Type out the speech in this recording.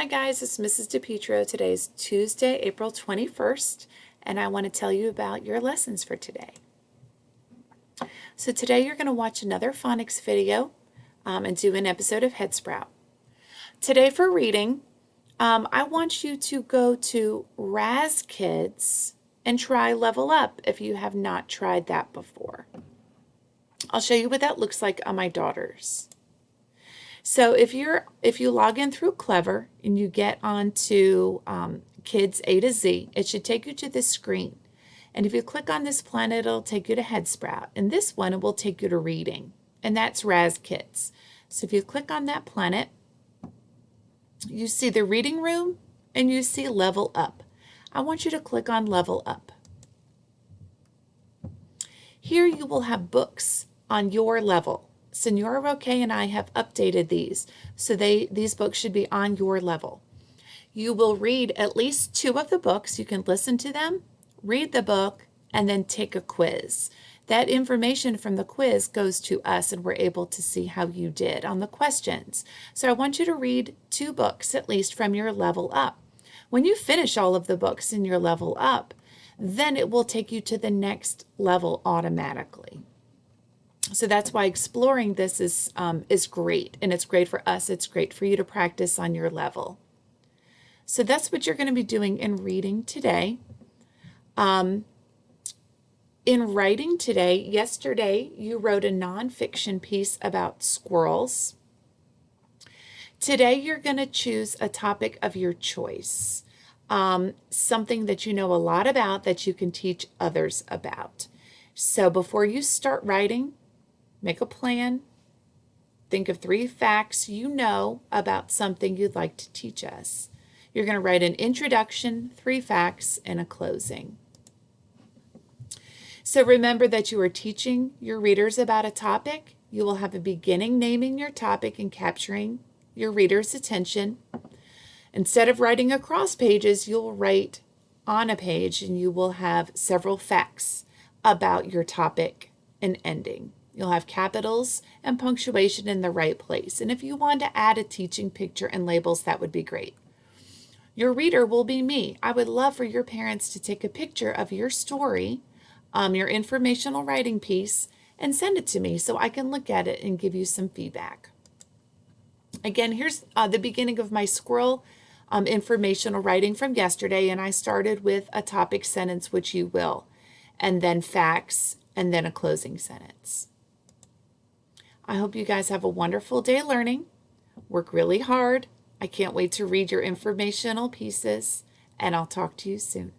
Hi guys, it's Mrs. DePietro. Today is Tuesday, April 21st, and I want to tell you about your lessons for today. So today you're going to watch another phonics video and do an episode of Headsprout. Today for reading, I want you to go to Raz Kids and try Level Up if you have not tried that before. I'll show you what that looks like on my daughters. So if you log in through Clever and you get onto Kids A to Z, it should take you to this screen. And if you click on this planet, it'll take you to Headsprout. And this one, it will take you to Reading. And that's Raz Kids. So if you click on that planet, you see the Reading Room and you see Level Up. I want you to click on Level Up. Here you will have books on your level. Senora Roque and I have updated these, so these books should be on your level. You will read at least 2 of the books. You can listen to them, read the book, and then take a quiz. That information from the quiz goes to us, and we're able to see how you did on the questions. So I want you to read 2 books at least from your Level Up. When you finish all of the books in your Level Up, then it will take you to the next level automatically. So that's why exploring this is great, and it's great for us. It's great for you to practice on your level. So that's what you're going to be doing in reading today. In writing today, yesterday you wrote a nonfiction piece about squirrels. Today you're going to choose a topic of your choice, something that you know a lot about that you can teach others about. So before you start writing, make a plan. Think of 3 facts you know about something you'd like to teach us. You're going to write an introduction, 3 facts, and a closing. So remember that you are teaching your readers about a topic. You will have a beginning naming your topic and capturing your reader's attention. Instead of writing across pages, you'll write on a page, and you will have several facts about your topic and ending. You'll have capitals and punctuation in the right place. And if you want to add a teaching picture and labels, that would be great. Your reader will be me. I would love for your parents to take a picture of your story, your informational writing piece, and send it to me so I can look at it and give you some feedback. Again, here's the beginning of my squirrel informational writing from yesterday, and I started with a topic sentence, which you will, and then facts, and then a closing sentence. I hope you guys have a wonderful day learning. Work really hard. I can't wait to read your informational pieces, and I'll talk to you soon.